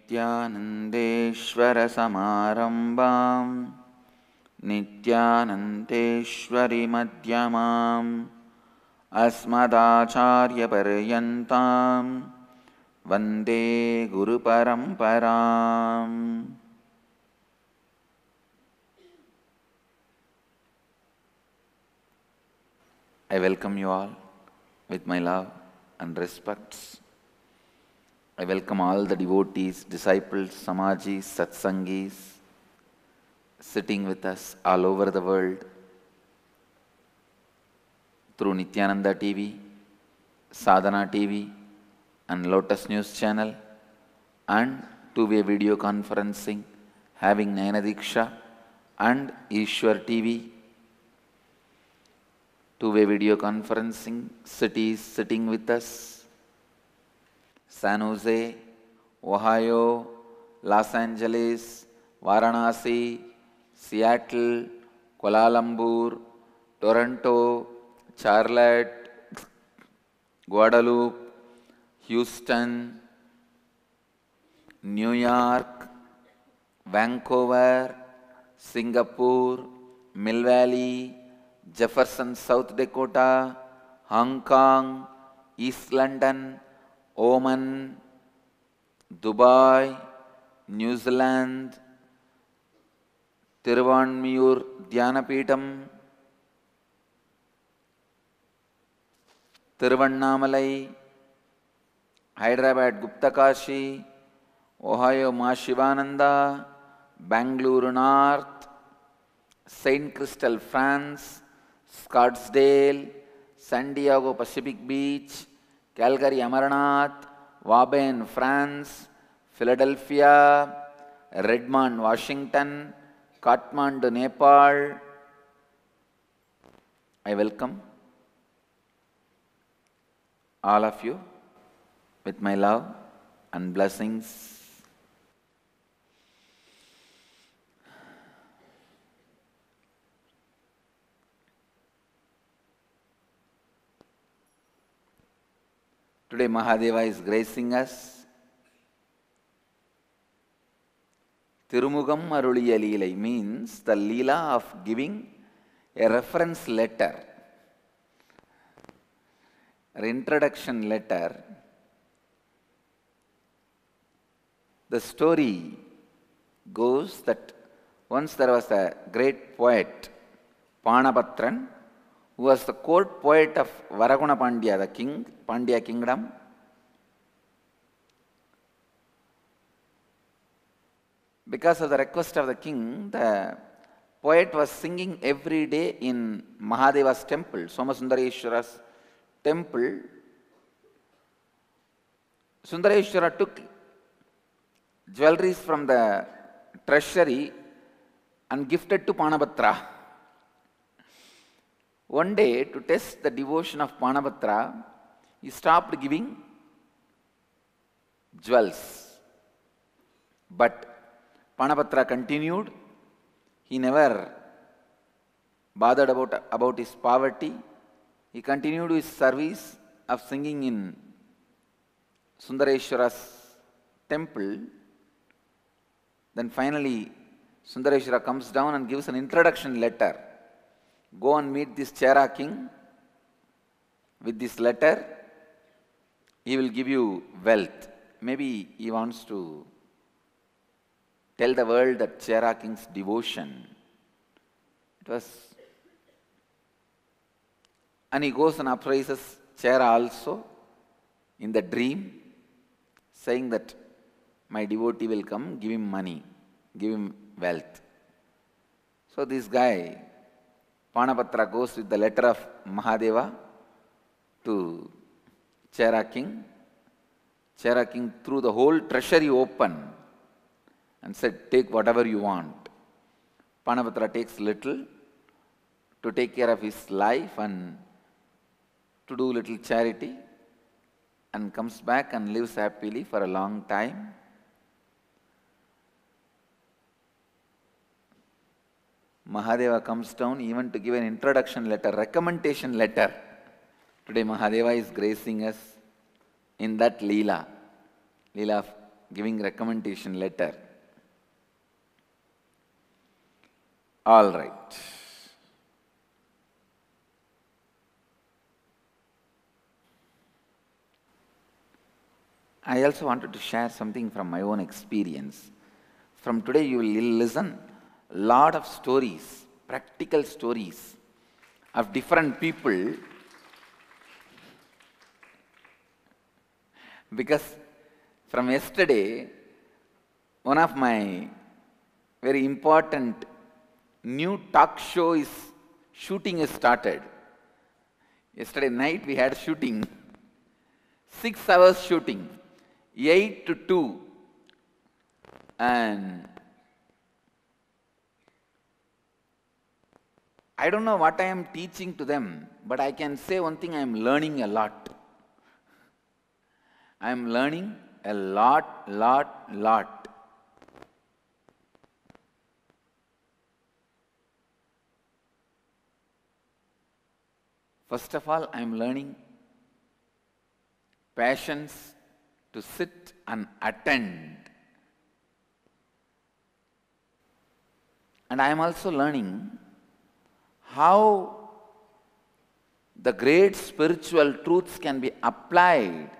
नित्यानन्देश्वरसमारम्भां नित्यानन्देश्वरिमध्यमाम् अस्मदाचार्यपर्यन्तां वन्दे गुरुपरम्पराम्. I welcome you all with my love and respects. I welcome all the devotees, disciples, samajis, satsangis sitting with us all over the world through Nityananda TV, Sadhana TV and Lotus News channel and two-way video conferencing having Nayana Diksha and Ishwar TV. Two-way video conferencing cities sitting with us: San Jose, Ohio, Los Angeles, Varanasi, Seattle, Kuala Lumpur, Toronto, Charlotte, Guadeloupe, Houston, New York, Vancouver, Singapore, Mill Valley, Jefferson, South Dakota, Hong Kong, East London, Oman, Dubai, New Zealand, Tiruvanmiyur Dhyanapitham, Tiruvannamalai, Hyderabad Guptakashi, Ohio Ma Shivananda, Bangalore North, Saint Crystal, France, Scottsdale, San Diego Pacific Beach, Calgary Amarnath, Waben, France, Philadelphia, Redmond, Washington, Kathmandu, Nepal. I welcome all of you with my love and blessings. Today Mahadeva is gracing us. Tirumugam Aruliya Leelai means the Leela of giving a reference letter, an introduction letter. The story goes that once there was a great poet, Panapatran, who was the court poet of Varaguna Pandya, the king, Pandya kingdom. Because of the request of the king, the poet was singing every day in Mahadeva's temple, Somasundareshwara's temple. Sundareshwara took jewelries from the treasury and gifted to Panabhatra. One day, to test the devotion of Panabhatra, he stopped giving jewels. But Panabhatra continued. He never bothered about his poverty. He continued his service of singing in Sundareshwara's temple. Then finally, Sundareshwara comes down and gives an introduction letter. Go and meet this Chera king. With this letter, he will give you wealth. Maybe he wants to tell the world that Chera king's devotion. And he goes and appraises Chera also in the dream, saying that my devotee will come, give him money, give him wealth. So this guy, Panapatra, goes with the letter of Mahadeva to Chera king. Chera king threw the whole treasury open and said, take whatever you want. Panapatra takes little to take care of his life and to do little charity, and comes back and lives happily for a long time. Mahadeva comes down even to give an introduction letter, recommendation letter. Today Mahadeva is gracing us in that Leela of giving recommendation letter. All right. I also wanted to share something from my own experience. From today you will listen a lot of stories, practical stories of different people, because from yesterday one of my very important new talk show shooting is started. Yesterday night we had shooting, 6 hours shooting, 8 to 2, and I don't know what I am teaching to them, but I can say one thing: I am learning a lot. I am learning a lot. First of all, I am learning patience to sit and attend. And I am also learning how the great spiritual truths can be applied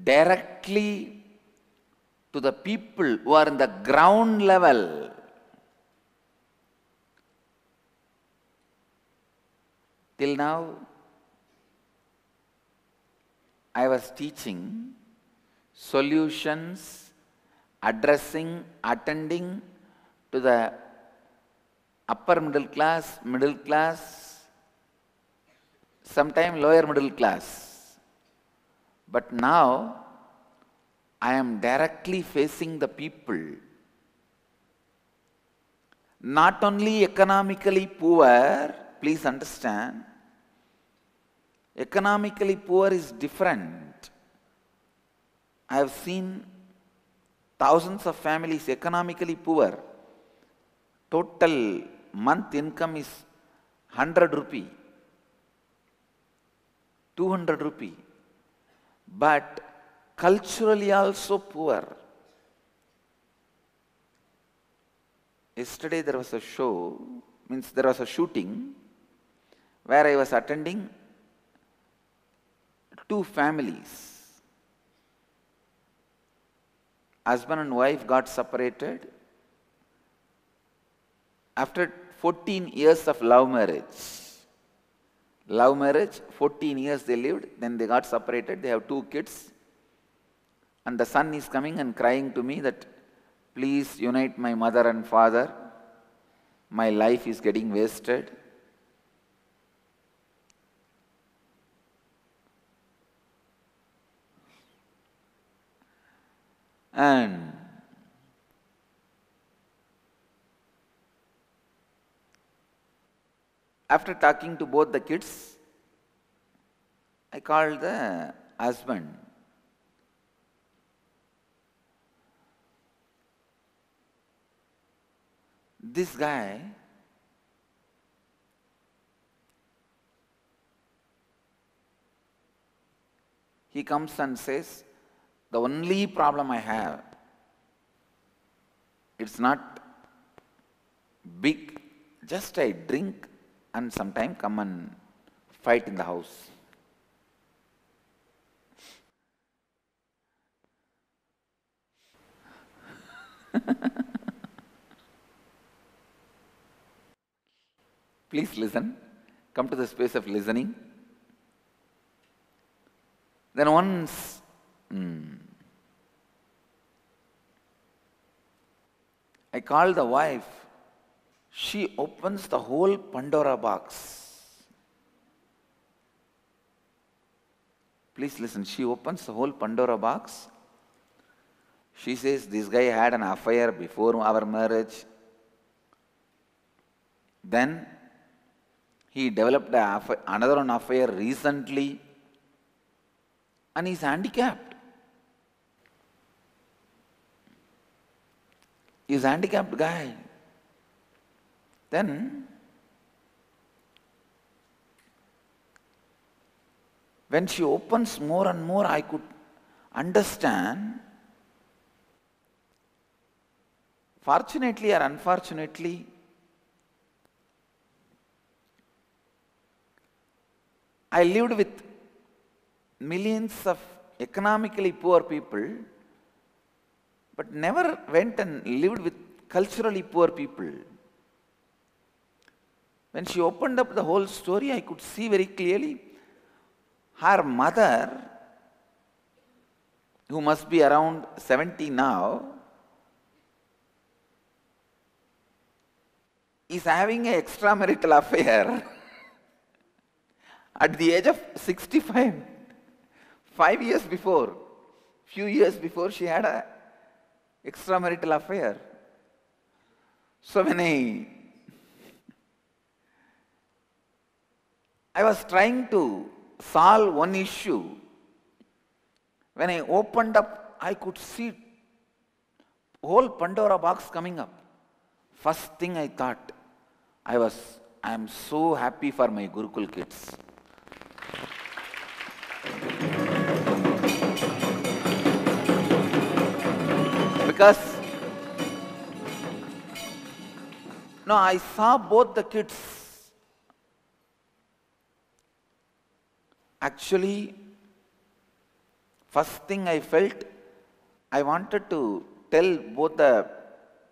directly to the people who are in the ground level. Till now, I was teaching solutions, addressing, attending to the upper middle class, sometimes lower middle class. But now, I am directly facing the people. Not only economically poor, please understand, economically poor is different. I have seen thousands of families economically poor. Total month income is 100 rupee, 200 rupee, but culturally also poor. Yesterday there was a show, there was a shooting where I was attending 2 families. Husband and wife got separated after 14 years of love marriage. Love marriage, 14 years they lived, then they got separated, they have 2 kids. And the son is coming and crying to me that, please unite my mother and father, my life is getting wasted. And after talking to both the kids, I called the husband. This guy he comes and says, the only problem I have, it's not big, just I drink and sometime come and fight in the house. Please listen. Come to the space of listening. Then once I call the wife, she opens the whole Pandora box. Please listen, she opens the whole Pandora box. She says, this guy had an affair before our marriage. Then he developed another affair recently, and he's handicapped. He's a handicapped guy. Then, when she opens more and more, I could understand Fortunately or unfortunately, I lived with millions of economically poor people, but never went and lived with culturally poor people. When she opened up the whole story, I could see very clearly her mother, who must be around 70 now, is having an extramarital affair at the age of 65. 5 years before, few years before, she had a extramarital affair. So when I was trying to solve one issue, when I opened up, I could see whole Pandora box coming up. First thing I thought, I am so happy for my Gurukul kids. Because no, I saw both the kids. Actually, first thing I felt, I wanted to tell both the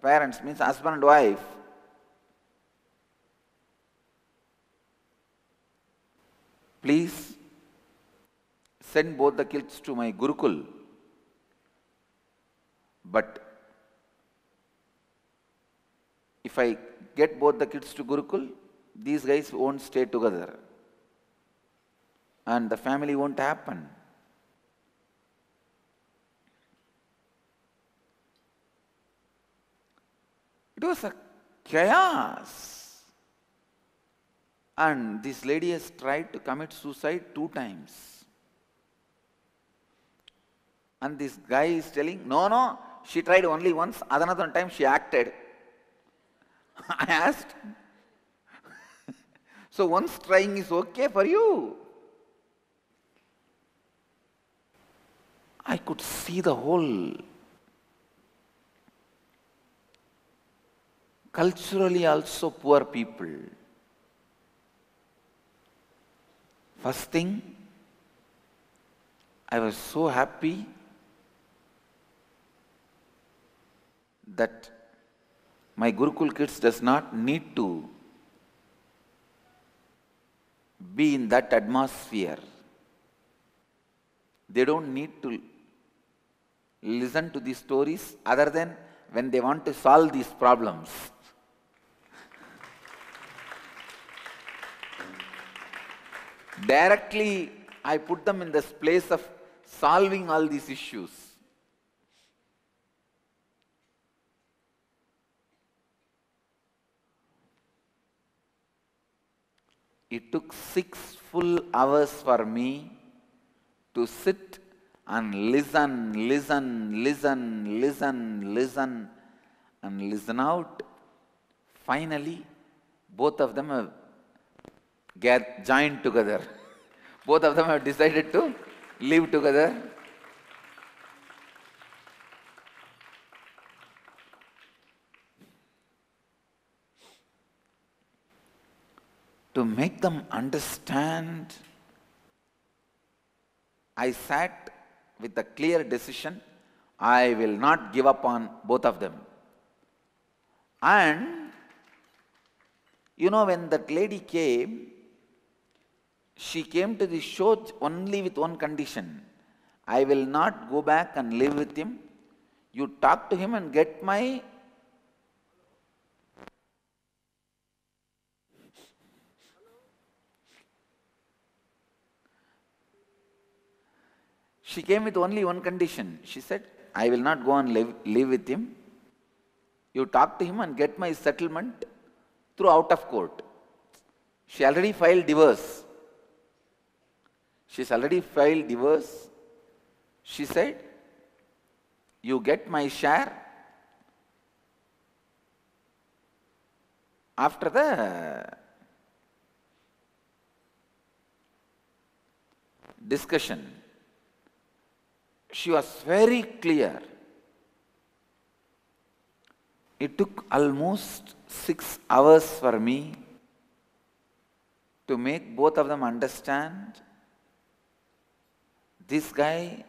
parents, means husband and wife, please send both the kids to my Gurukul. But if I get both the kids to Gurukul, these guys won't stay together. And the family won't happen. It was a chaos. And this lady has tried to commit suicide 2 times. And this guy is telling, no, she tried only once, another time she acted. I asked, so once trying is okay for you? I could see the whole culturally also poor people. First thing, I was so happy that my Gurukul kids does not need to be in that atmosphere. They don't need to listen to these stories other than when they want to solve these problems. Directly, I put them in this place of solving all these issues. It took 6 full hours for me to sit and listen and listen out. Finally, both of them have joined together. Both of them have decided to live together. To make them understand, I sat with a clear decision, I will not give up on both of them. And, when that lady came, she came to the show only with one condition. I will not go back and live with him. You talk to him and get my She came with only one condition. She said, I will not go and live with him. You talk to him and get my settlement through out of court. She already filed divorce. She's already filed divorce. She said, you get my share after the discussion. She was very clear. It took almost 6 hours for me to make both of them understand this guy,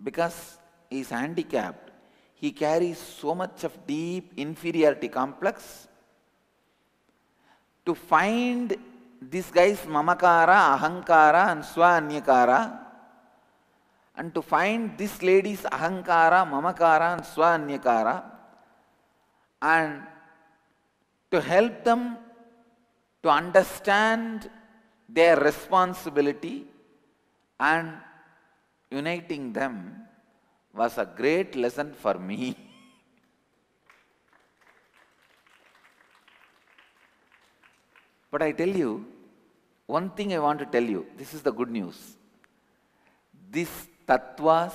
because he is handicapped, he carries so much of deep inferiority complex. To find this guy's mamakara, ahankara and swa-anyakara, and to find this lady's ahankara, mamakara and swa-anyakara, and to help them to understand their responsibility and uniting them was a great lesson for me. But I tell you, one thing I want to tell you, this is the good news. These tattvas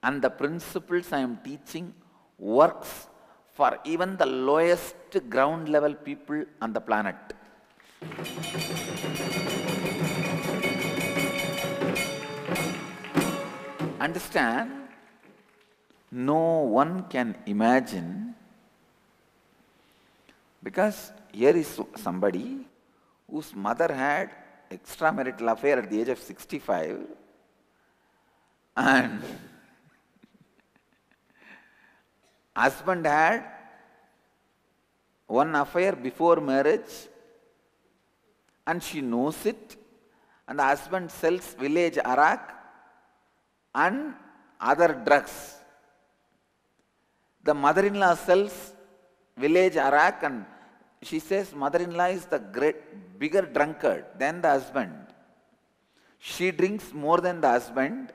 and the principles I am teaching works for even the lowest ground level people on the planet. Understand, no one can imagine, because here is somebody whose mother had extramarital affair at the age of 65 and husband had one affair before marriage and she knows it, and the husband sells village arak and other drugs. The mother-in-law sells village arak and she says mother-in-law is the bigger drunkard than the husband. She drinks more than the husband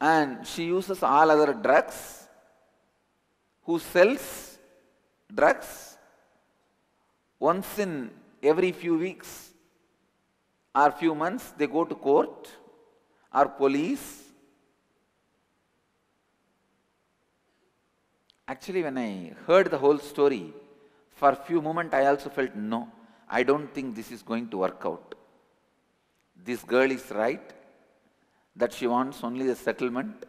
and she uses all other drugs. Who sells drugs? Once in every few weeks or few months they go to court or police. Actually, when I heard the whole story, for a few moments I also felt, no, I don't think this is going to work out. This girl is right, that she wants only the settlement.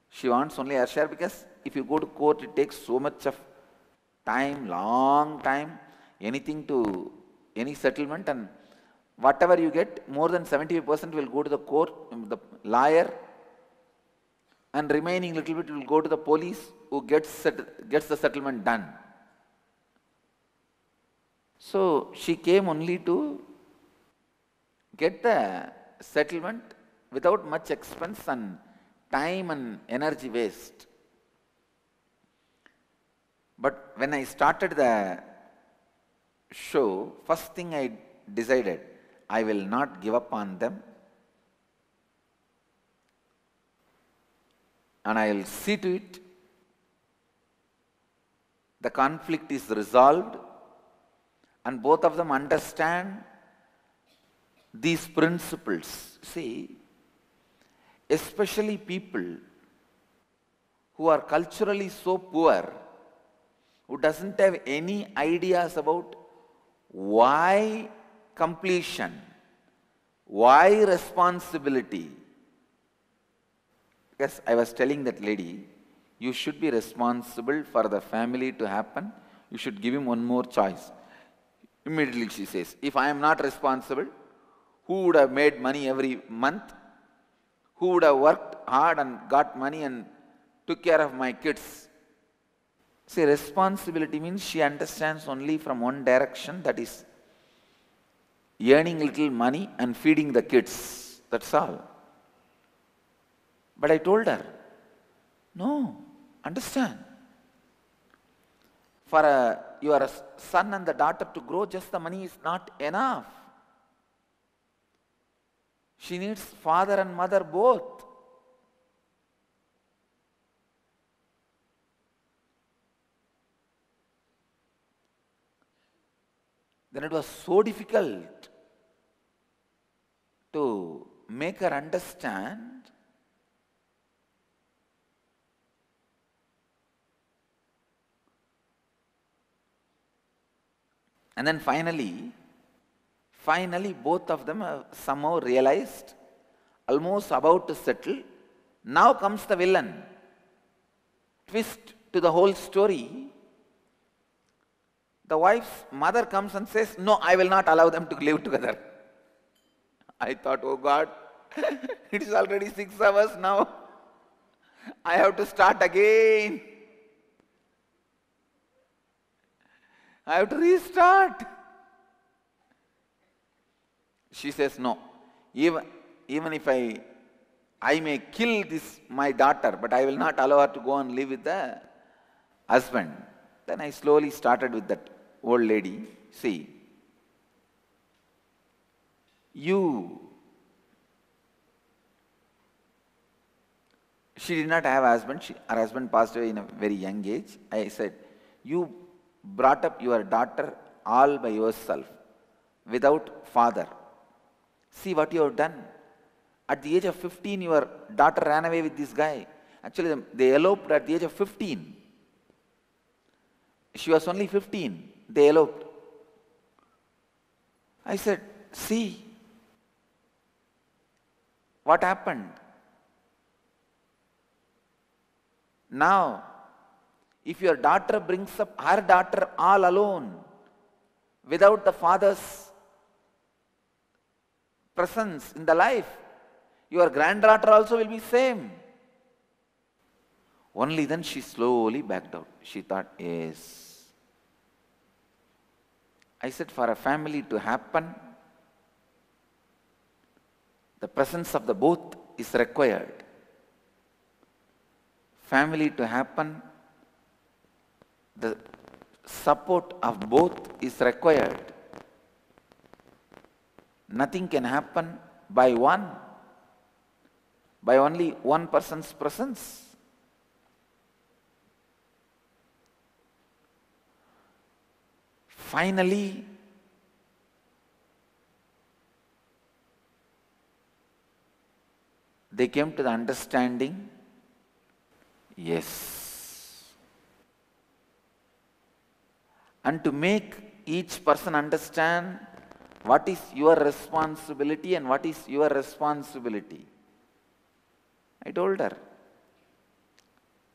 She wants only her share, because if you go to court, it takes so much of time, long time, anything to any settlement, and whatever you get, more than 75% will go to the court, the lawyer, and remaining little bit will go to the police who gets the settlement done. So she came only to get the settlement without much expense and time and energy waste. But when I started the show, first thing I decided, I will not give up on them, and I will see to it the conflict is resolved and both of them understand these principles. See, especially people who are culturally so poor, who doesn't have any ideas about why completion, why responsibility. Because I was telling that lady, you should be responsible for the family to happen, you should give him one more choice. Immediately she says, if I am not responsible, who would have made money every month? Who would have worked hard and got money and took care of my kids? See, responsibility means she understands only from one direction, that is earning little money and feeding the kids. That's all. But I told her, no, understand. For your son and the daughter to grow, just the money is not enough. She needs father and mother both. Then it was so difficult to make her understand. And then finally both of them have somehow realized, almost about to settle. Now comes the villain. twist to the whole story, the wife's mother comes and says, no, I will not allow them to live together. I thought, oh God, it is already 6 hours now. I have to start again. I have to restart. She says, no, even if I may kill my daughter, but I will not allow her to go and live with the husband. Then I slowly started with that old lady. See, she did not have a husband. Her husband passed away in a very young age. I said, you brought up your daughter all by yourself, without father. See what you have done. At the age of 15, your daughter ran away with this guy. Actually, they eloped at the age of 15. She was only 15. They eloped. I said, see what happened. Now, if your daughter brings up her daughter all alone, without the father's presence in the life, your granddaughter also will be same. Only then she slowly backed out. She thought, yes. I said, for a family to happen, the presence of the both is required. Family to happen, the support of both is required. Nothing can happen by one, by only one person's presence. Finally, they came to the understanding, yes. And to make each person understand what is your responsibility and what is your responsibility, I told her,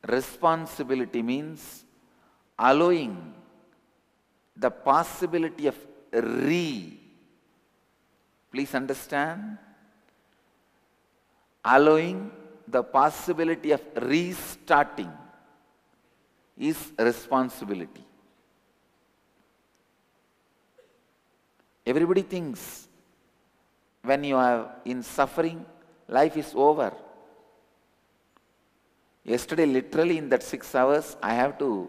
responsibility means allowing the possibility of please understand, allowing the possibility of restarting is responsibility. Everybody thinks when you are in suffering, life is over. Yesterday, literally in that 6 hours, I have to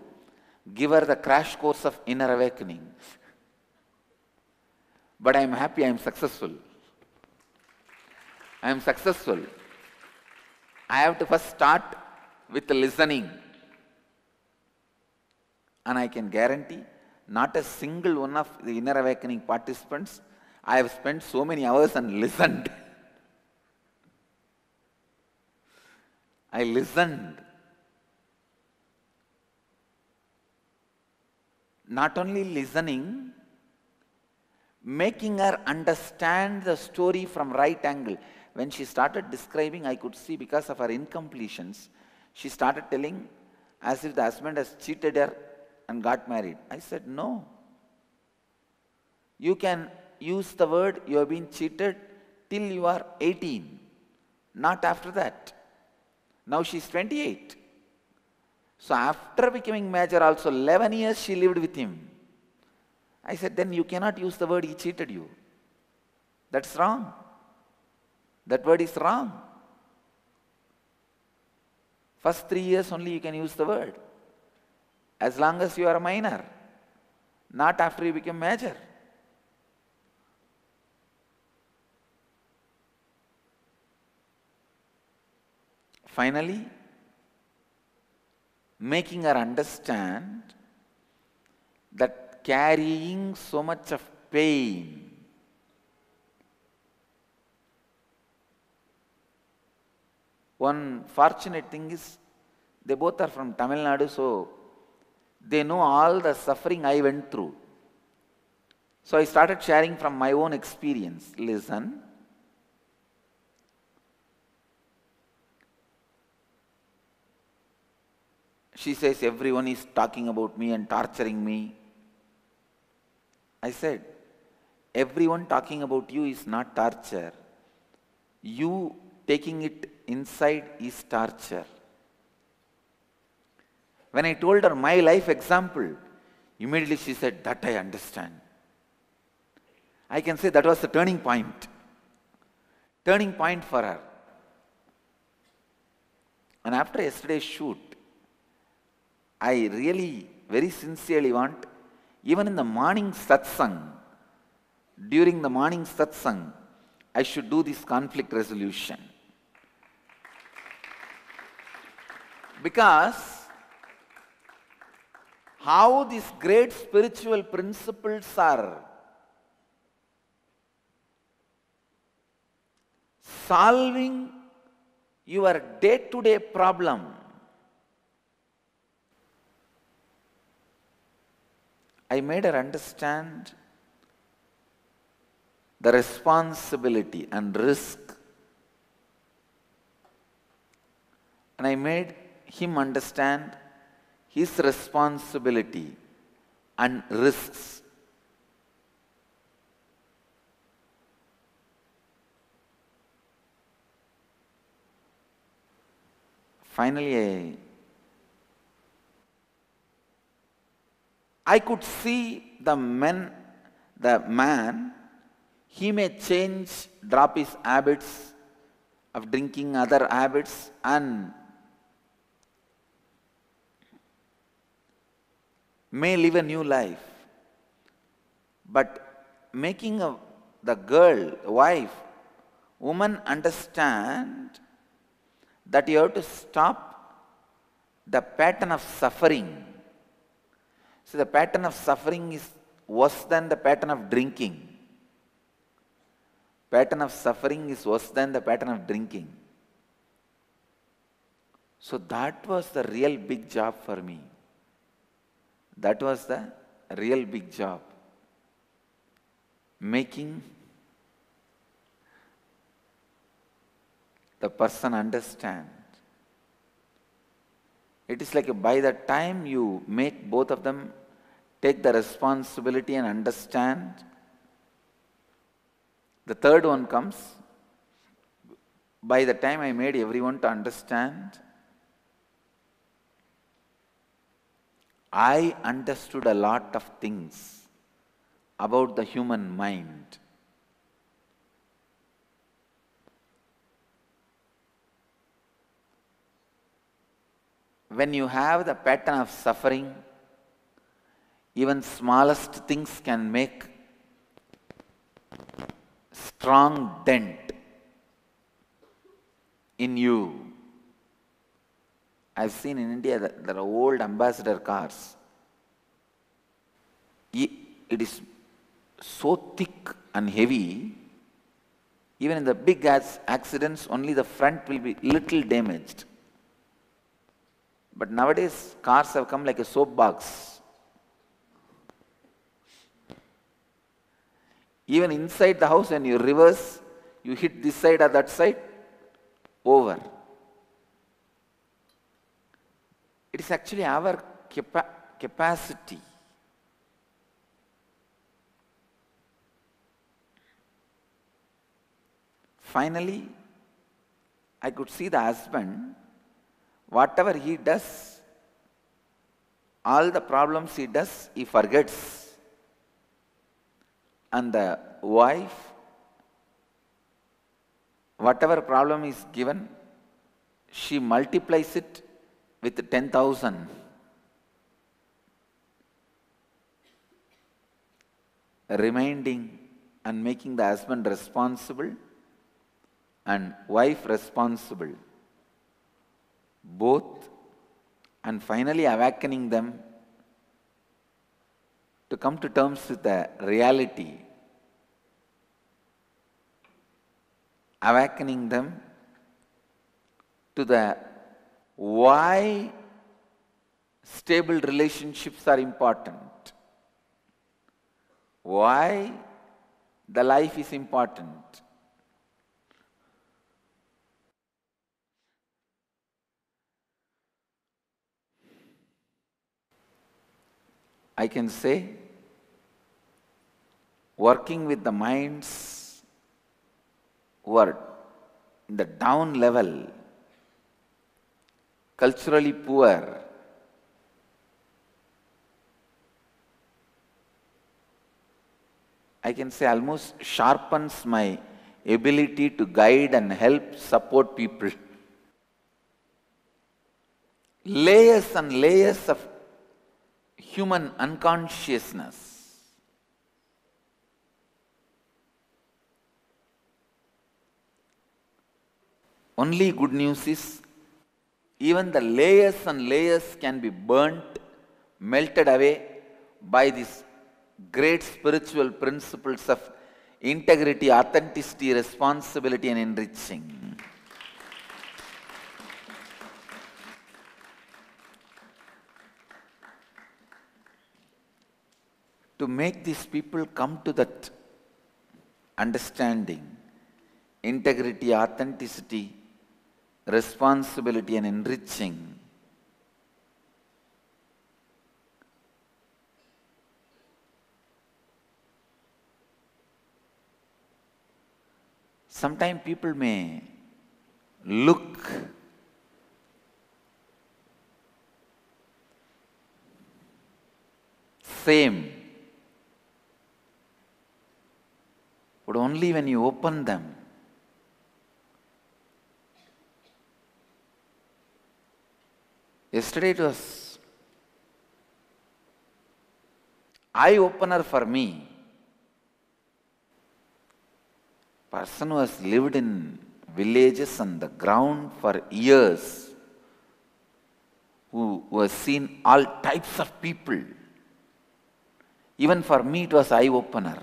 give her the crash course of inner awakening. But I am happy, I am successful. I am successful. I have to first start with listening. And I can guarantee, not a single one of the inner awakening participants, I have spent so many hours and listened. I listened. Not only listening, making her understand the story from right angle. When she started describing, I could see because of her incompletions, she started telling as if the husband has cheated her and got married. I said, no. You can use the word you have been cheated till you are 18, not after that. Now she is 28. So after becoming major also, 11 years she lived with him. I said, then you cannot use the word he cheated you. That's wrong. That word is wrong. First 3 years only you can use the word. As long as you are a minor, not after you become major. Finally, making her understand that carrying so much of pain, one fortunate thing is they both are from Tamil Nadu, so they know all the suffering I went through. So I started sharing from my own experience. Listen. She says, everyone is talking about me and torturing me. I said, everyone talking about you is not torture. You taking it inside is torture. When I told her my life example, immediately she said, that I understand. I can say that was the turning point. Turning point for her. And after yesterday's shoot, I really, very sincerely want, even in the morning satsang, during the morning satsang, I should do this conflict resolution. Because how these great spiritual principles are solving your day-to-day problem. I made her understand the responsibility and risk. And I made him understand his responsibility and risks. Finally, I could see the man, he may change, drop his habits of drinking, other habits, and may live a new life. But making the girl, wife, woman understand that you have to stop the pattern of suffering. So the pattern of suffering is worse than the pattern of drinking. Pattern of suffering is worse than the pattern of drinking. So that was the real big job for me. That was the real big job. Making the person understand. It is like by the time you make both of them take the responsibility and understand, the third one comes. By the time I made everyone to understand, I understood a lot of things about the human mind. When you have the pattern of suffering, even smallest things can make strong dent in you. I've seen in India that there are old ambassador cars. It is so thick and heavy, even in the big accidents, only the front will be little damaged. But nowadays, cars have come like a soap box. Even inside the house, when you reverse, you hit this side or that side, over. It is actually our capacity. Finally, I could see the husband, whatever he does, all the problems he does, he forgets. And the wife, whatever problem is given, she multiplies it with 10,000. Reminding and making the husband responsible and wife responsible. Both, and finally awakening them to come to terms with the reality. Awakening them to the why stable relationships are important. Why the life is important. I can say, working with the minds who are in the down level, culturally poor, I can say almost sharpens my ability to guide and help support people. Layers and layers of human unconsciousness. Only good news is, even the layers and layers can be burnt, melted away by these great spiritual principles of integrity, authenticity, responsibility, and enriching. To make these people come to that understanding, integrity, authenticity, responsibility, and enriching, sometimes people may look same, but only when you open them, yesterday it was eye-opener for me. Person who has lived in villages on the ground for years, who has seen all types of people. Even for me it was eye-opener.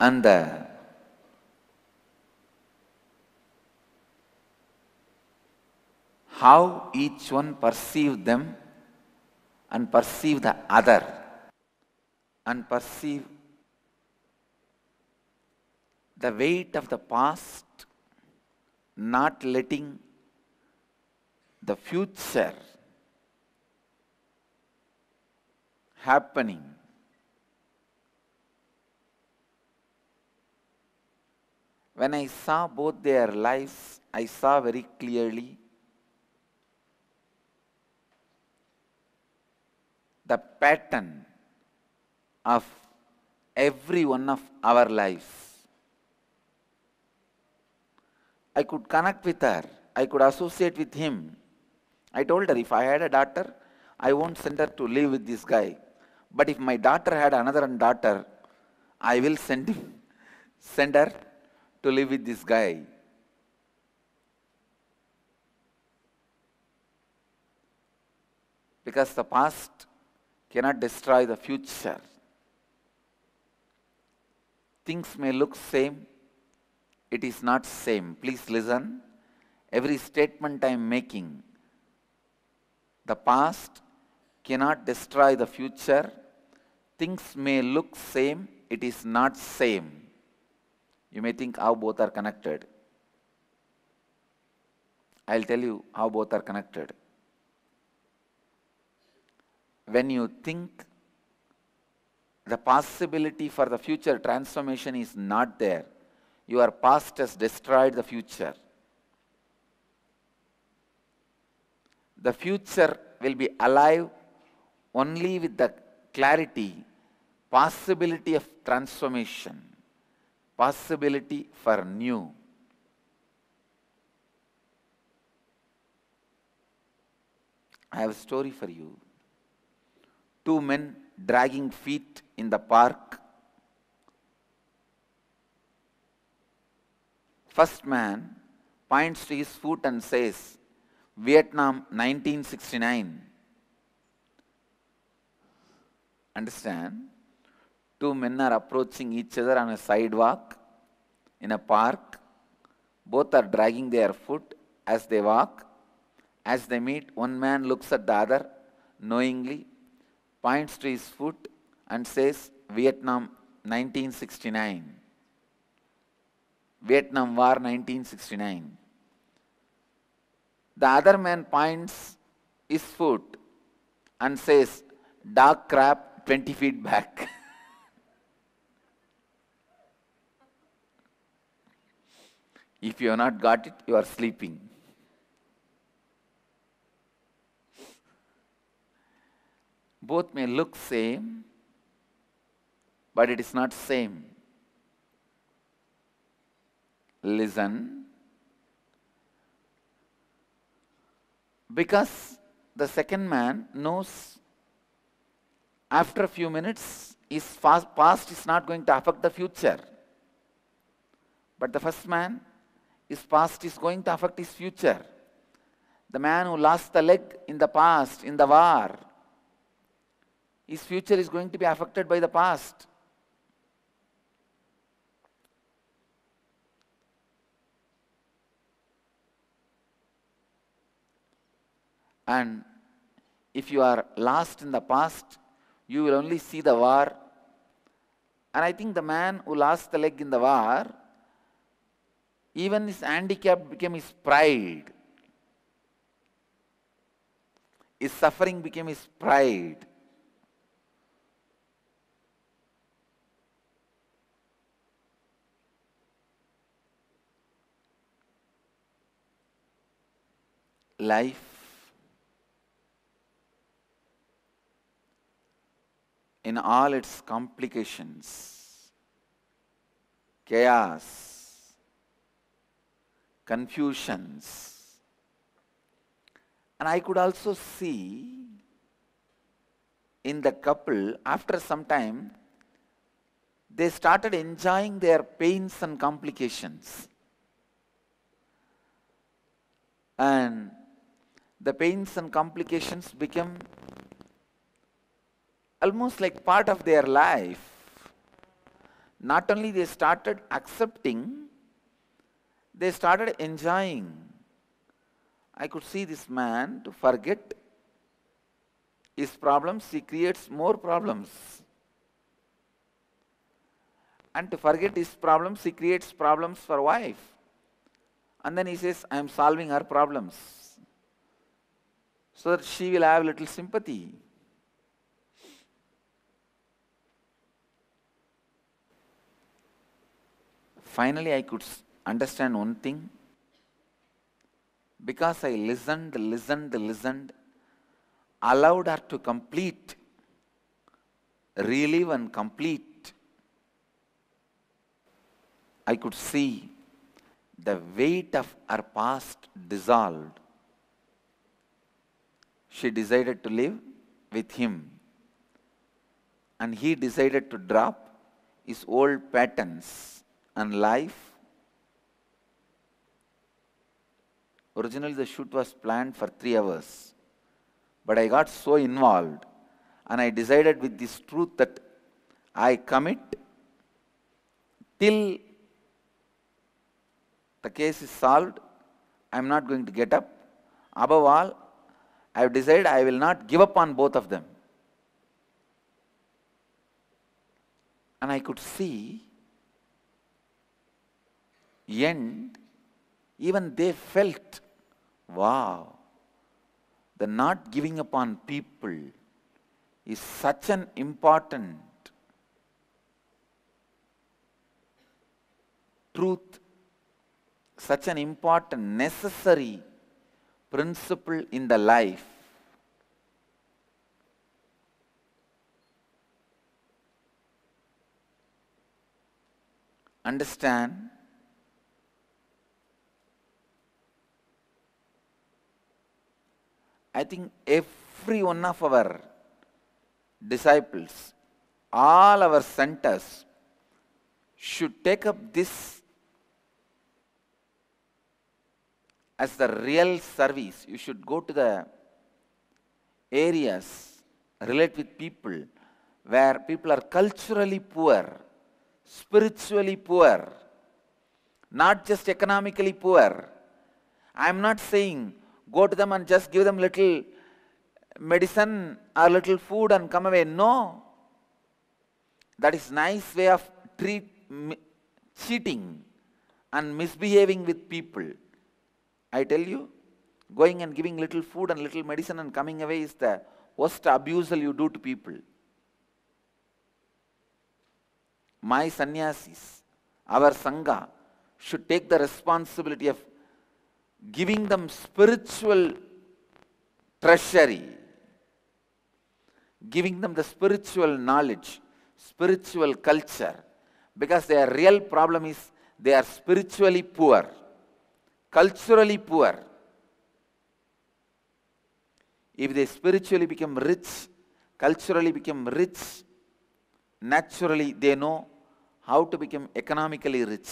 And how each one perceived them and perceive the other, and perceive the weight of the past, not letting the future happening. When I saw both their lives, I saw very clearly the pattern of every one of our lives. I could connect with her. I could associate with him. I told her, if I had a daughter, I won't send her to live with this guy. But if my daughter had another daughter, I will send her to live with this guy. Because the past cannot destroy the future. Things may look same, it is not same. Please listen. Every statement I am making, the past cannot destroy the future. Things may look same, it is not same. You may think how both are connected. I'll tell you how both are connected. When you think the possibility for the future transformation is not there, your past has destroyed the future. The future will be alive only with the clarity, possibility of transformation, possibility for new. I have a story for you. Two men dragging feet in the park. First man points to his foot and says, Vietnam 1969. Understand? Two men are approaching each other on a sidewalk in a park. Both are dragging their foot as they walk. As they meet, one man looks at the other knowingly, points to his foot and says, Vietnam 1969. Vietnam War 1969. The other man points his foot and says, "Dog crab 20 feet back." If you have not got it, you are sleeping. Both may look same, but it is not same. Listen, because the second man knows after a few minutes his past is not going to affect the future. But the first man, his past is going to affect his future. The man who lost the leg in the past, in the war, his future is going to be affected by the past. And if you are lost in the past, you will only see the war. And I think the man who lost the leg in the war, even his handicap became his pride. His suffering became his pride. Life in all its complications, chaos, confusions. And I could also see in the couple, after some time, they started enjoying their pains and complications. And the pains and complications became almost like part of their life. Not only they started accepting, they started enjoying. I could see this man to forget his problems, he creates more problems. And to forget his problems, he creates problems for wife. And then he says, I am solving her problems, so that she will have little sympathy. Finally, I could understand one thing. Because I listened, allowed her to complete, relive and complete, I could see the weight of her past dissolved. She decided to live with him, and he decided to drop his old patterns and life. Originally the shoot was planned for 3 hours, but I got so involved and I decided with this truth that I commit till the case is solved. I am not going to get up. Above all, I have decided I will not give up on both of them. And I could see end, even they felt, wow, the not giving up on people is such an important truth, such an important, necessary principle in the life. Understand? I think every one of our disciples, all our centers should take up this as the real service. You should go to the areas, relate with people where people are culturally poor, spiritually poor, not just economically poor. I am not saying go to them and just give them little medicine or little food and come away. No. That is nice way of cheating and misbehaving with people. I tell you, Going and giving little food and little medicine and coming away is the worst abusal you do to people. My sannyasis, our Sangha, should take the responsibility of giving them spiritual treasury, giving them the spiritual knowledge, spiritual culture, because their real problem is they are spiritually poor, culturally poor. If they spiritually become rich, culturally become rich, naturally they know how to become economically rich.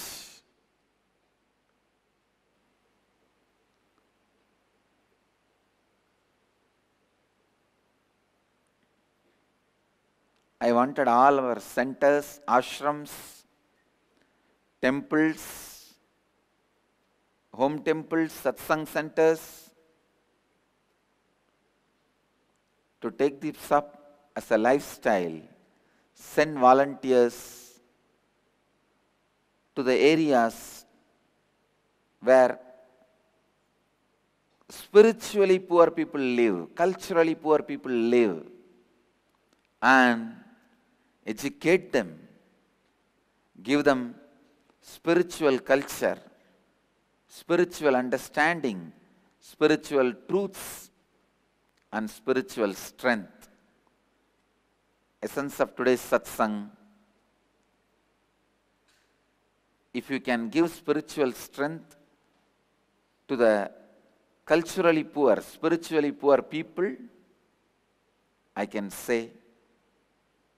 I wanted all our centers, ashrams, temples, home temples, satsang centers to take this up as a lifestyle, send volunteers to the areas where spiritually poor people live, culturally poor people live, and educate them, give them spiritual culture, spiritual understanding, spiritual truths, and spiritual strength. Essence of today's satsang. If you can give spiritual strength to the culturally poor, spiritually poor people, I can say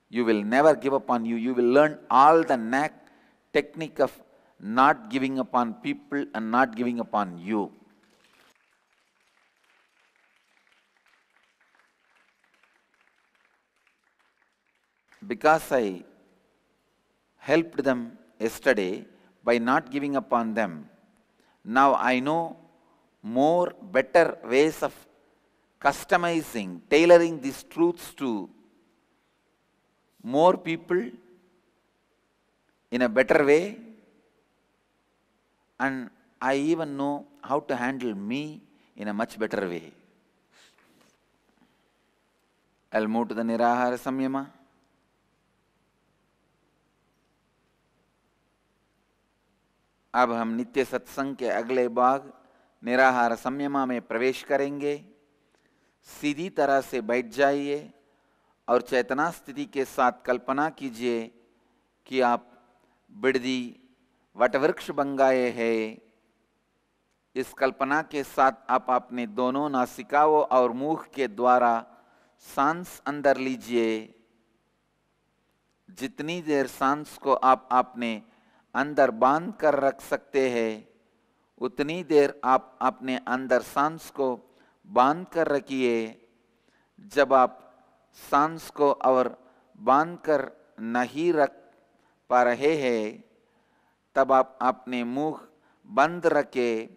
you will never give up on you. You will learn all the technique of not giving up on people and not giving up on you. Because I helped them yesterday by not giving up on them, now I know more better ways of customizing, tailoring these truths to more people in a better way, and I even know how to handle me in a much better way. I'll move to the Nirahara Samyama. अब हम नित्य सत्संग के अगले भाग निराहार संयमा में प्रवेश करेंगे। सीधी तरह से बैठ जाइए और चेतना स्थिति के साथ कल्पना कीजिए कि आप बिड़दी वटवृक्ष बन गए हैं। इस कल्पना के साथ आप अपने दोनों नासिकाओं और मुख के द्वारा सांस अंदर लीजिए। जितनी देर सांस को आप अपने अंदर बांध कर रख सकते हैं, उतनी देर आप अपने अंदर सांस को बांध कर रखिए। जब आप सांस को और बांध कर नहीं रख पा रहे हैं, तब आप अपने मुंह बंद रखे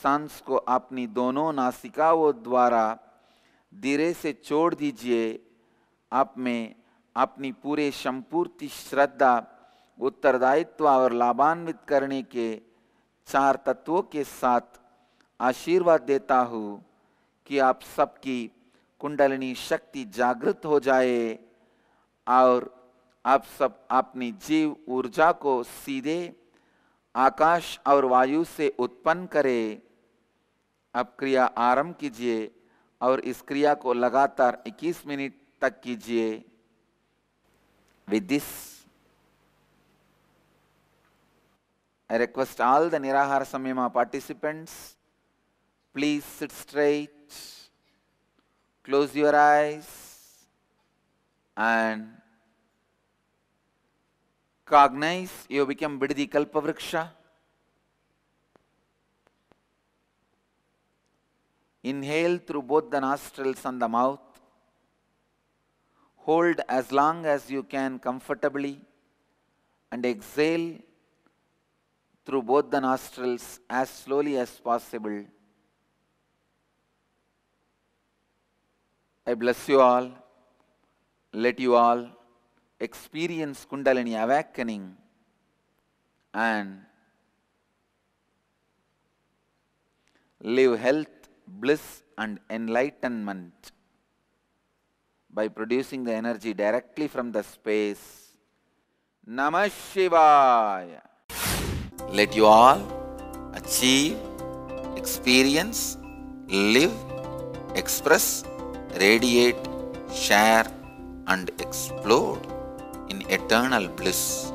सांस को अपनी दोनों नासिकाओं द्वारा धीरे से छोड़ दीजिए। आप में अपनी पूरे संपूर्ण श्रद्धा, उत्तरदायित्व और लाभान्वित करने के 4 तत्वों के साथ आशीर्वाद देता हूँ कि आप सबकी कुंडलिनी शक्ति जागृत हो जाए और आप सब अपनी जीव ऊर्जा को सीधे आकाश और वायु से उत्पन्न करें। अब क्रिया आरंभ कीजिए और इस क्रिया को लगातार 21 मिनट तक कीजिए। With this, I request all the Nirahara Samyama participants, please sit straight, close your eyes and cognize you become Biddi Kalpavriksha. Inhale through both the nostrils and the mouth. Hold as long as you can comfortably and exhale through both the nostrils as slowly as possible. I bless you all. Let you all experience Kundalini awakening and live health, bliss and enlightenment by producing the energy directly from the space. Namah Shivaya. Let you all achieve, experience, live, express, radiate, share and explode in eternal bliss.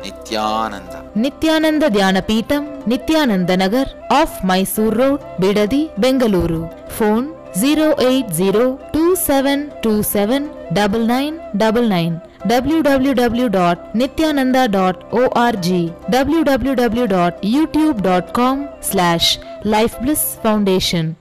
Nityananda. Nityananda Dhyanapitham, Nityananda Nagar, off Mysore Road, Bidadi, Bengaluru. Phone 08027279999. www.nityananda.org. www.youtube.com/Life Bliss Foundation.